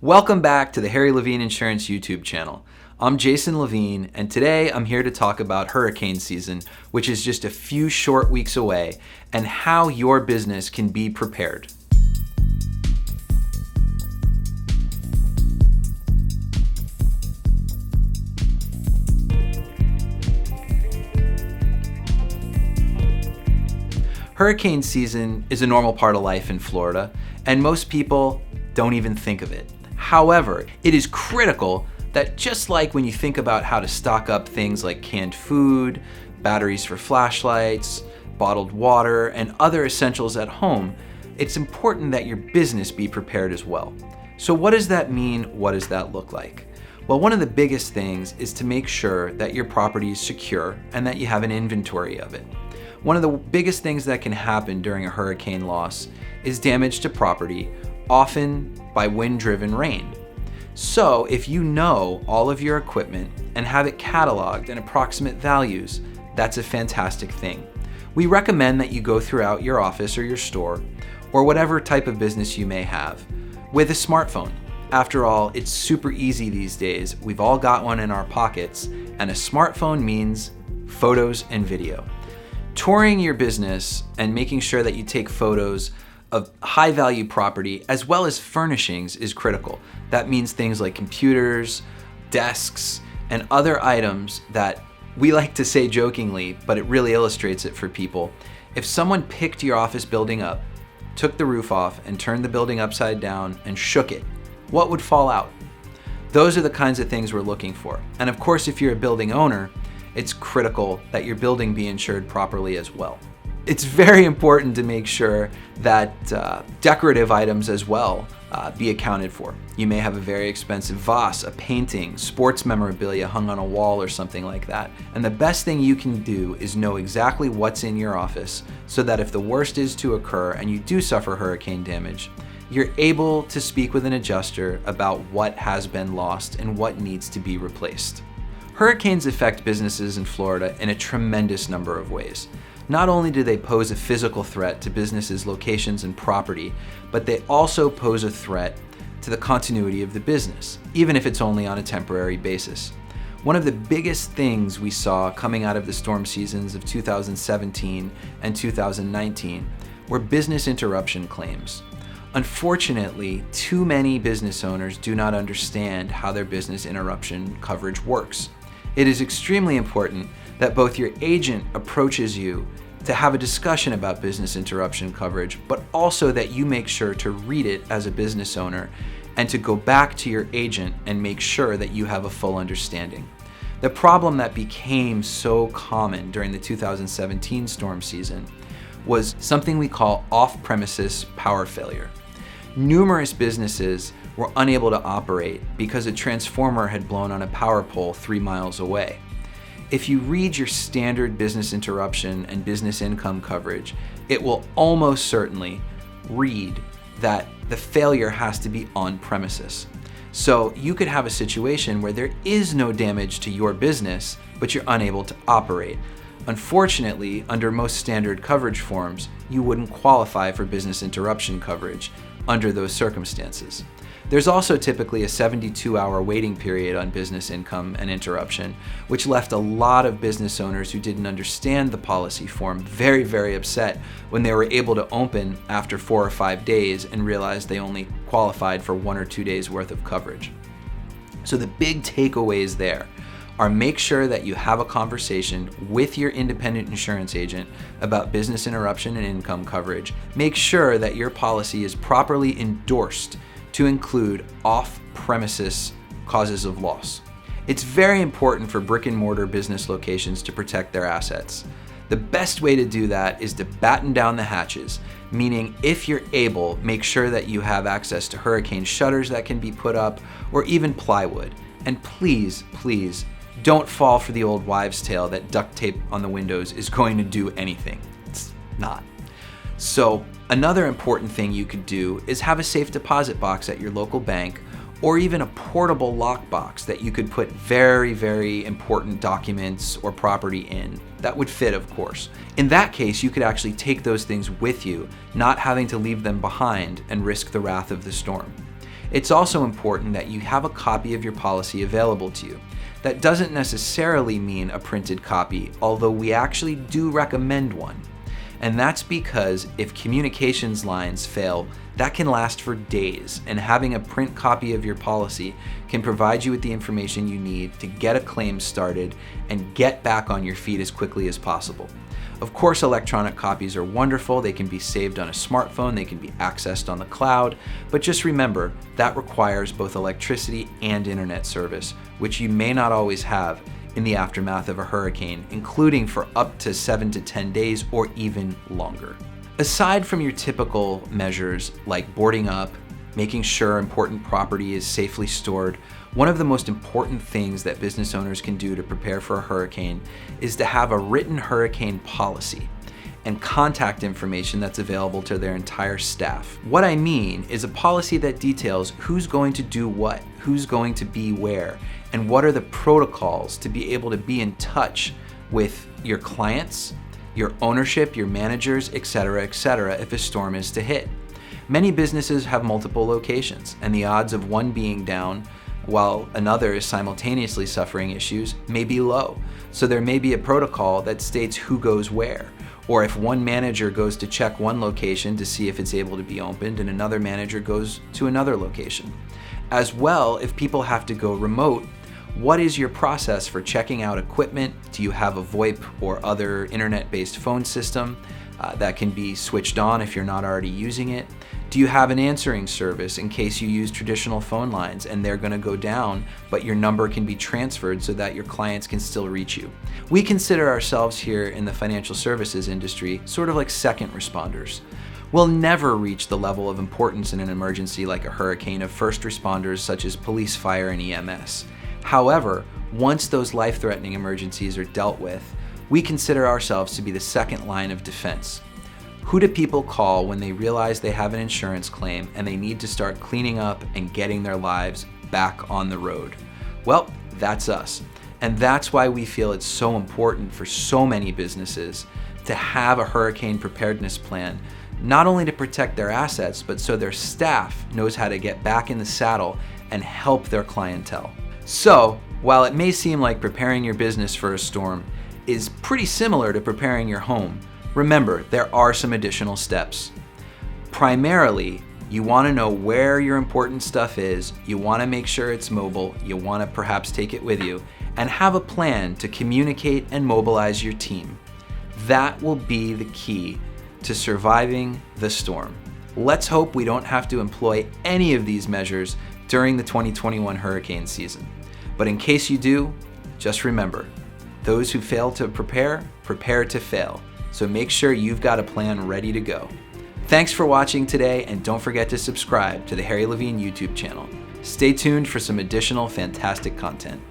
Welcome back to the Harry Levine Insurance YouTube channel. I'm Jason Levine, and today I'm here to talk about hurricane season, which is just a few short weeks away, and how your business can be prepared. Hurricane season is a normal part of life in Florida, and most people don't even think of it. However, it is critical that just like when you think about how to stock up things like canned food, batteries for flashlights, bottled water, and other essentials at home, it's important that your business be prepared as well. So what does that mean? What does that look like? Well, one of the biggest things is to make sure that your property is secure and that you have an inventory of it. One of the biggest things that can happen during a hurricane loss is damage to property, often by wind-driven rain. So if you know all of your equipment and have it cataloged and approximate values, that's a fantastic thing. We recommend that you go throughout your office or your store, or whatever type of business you may have, with a smartphone. After all, it's super easy these days. We've all got one in our pockets, and a smartphone means photos and video. Touring your business and making sure that you take photos of high value property as well as furnishings is critical. That means things like computers, desks, and other items that we like to say jokingly, but it really illustrates it for people. If someone picked your office building up, took the roof off, and turned the building upside down and shook it, what would fall out? Those are the kinds of things we're looking for. And of course, if you're a building owner, it's critical that your building be insured properly as well. It's very important to make sure that decorative items as well be accounted for. You may have a very expensive vase, a painting, sports memorabilia hung on a wall or something like that. And the best thing you can do is know exactly what's in your office so that if the worst is to occur and you do suffer hurricane damage, you're able to speak with an adjuster about what has been lost and what needs to be replaced. Hurricanes affect businesses in Florida in a tremendous number of ways. Not only do they pose a physical threat to businesses' locations and property, but they also pose a threat to the continuity of the business, even if it's only on a temporary basis. One of the biggest things we saw coming out of the storm seasons of 2017 and 2019 were business interruption claims. Unfortunately, too many business owners do not understand how their business interruption coverage works. It is extremely important that both your agent approaches you to have a discussion about business interruption coverage, but also that you make sure to read it as a business owner and to go back to your agent and make sure that you have a full understanding. The problem that became so common during the 2017 storm season was something we call off-premises power failure. Numerous businesses were unable to operate because a transformer had blown on a power pole 3 miles away. If you read your standard business interruption and business income coverage, it will almost certainly read that the failure has to be on premises. So you could have a situation where there is no damage to your business, but you're unable to operate. Unfortunately, under most standard coverage forms, you wouldn't qualify for business interruption coverage under those circumstances. There's also typically a 72-hour waiting period on business income and interruption, which left a lot of business owners who didn't understand the policy form very, very upset when they were able to open after 4 or 5 days and realized they only qualified for 1 or 2 days worth of coverage. So the big takeaways there are make sure that you have a conversation with your independent insurance agent about business interruption and income coverage. Make sure that your policy is properly endorsed to include off-premises causes of loss. It's very important for brick and mortar business locations to protect their assets. The best way to do that is to batten down the hatches, meaning if you're able, make sure that you have access to hurricane shutters that can be put up or even plywood. And please, please, don't fall for the old wives' tale that duct tape on the windows is going to do anything. It's not. So another important thing you could do is have a safe deposit box at your local bank or even a portable lockbox that you could put very, very important documents or property in. That would fit, of course. In that case, you could actually take those things with you, not having to leave them behind and risk the wrath of the storm. It's also important that you have a copy of your policy available to you. That doesn't necessarily mean a printed copy, although we actually do recommend one. And that's because if communications lines fail, that can last for days, and having a print copy of your policy can provide you with the information you need to get a claim started and get back on your feet as quickly as possible. Of course, electronic copies are wonderful. They can be saved on a smartphone, they can be accessed on the cloud, but just remember, that requires both electricity and internet service, which you may not always have in the aftermath of a hurricane, including for up to 7 to 10 days or even longer. Aside from your typical measures like boarding up, making sure important property is safely stored, one of the most important things that business owners can do to prepare for a hurricane is to have a written hurricane policy and contact information that's available to their entire staff. What I mean is a policy that details who's going to do what, who's going to be where, and what are the protocols to be able to be in touch with your clients, your ownership, your managers, etc., if a storm is to hit. Many businesses have multiple locations, and the odds of one being down while another is simultaneously suffering issues may be low. So there may be a protocol that states who goes where, or if one manager goes to check one location to see if it's able to be opened and another manager goes to another location. As well, if people have to go remote, what is your process for checking out equipment? Do you have a VoIP or other internet-based phone system that can be switched on if you're not already using it? Do you have an answering service in case you use traditional phone lines and they're going to go down, but your number can be transferred so that your clients can still reach you? We consider ourselves here in the financial services industry sort of like second responders. We'll never reach the level of importance in an emergency like a hurricane of first responders such as police, fire, and EMS. However, once those life-threatening emergencies are dealt with, we consider ourselves to be the second line of defense. Who do people call when they realize they have an insurance claim and they need to start cleaning up and getting their lives back on the road? Well, that's us. And that's why we feel it's so important for so many businesses to have a hurricane preparedness plan, not only to protect their assets, but so their staff knows how to get back in the saddle and help their clientele. So, while it may seem like preparing your business for a storm is pretty similar to preparing your home, remember, there are some additional steps. Primarily, you want to know where your important stuff is, you want to make sure it's mobile, you want to perhaps take it with you, and have a plan to communicate and mobilize your team. That will be the key to surviving the storm. Let's hope we don't have to employ any of these measures during the 2021 hurricane season. But in case you do, just remember, those who fail to prepare to fail. So make sure you've got a plan ready to go. Thanks for watching today, and don't forget to subscribe to the Harry Levine YouTube channel. Stay tuned for some additional fantastic content.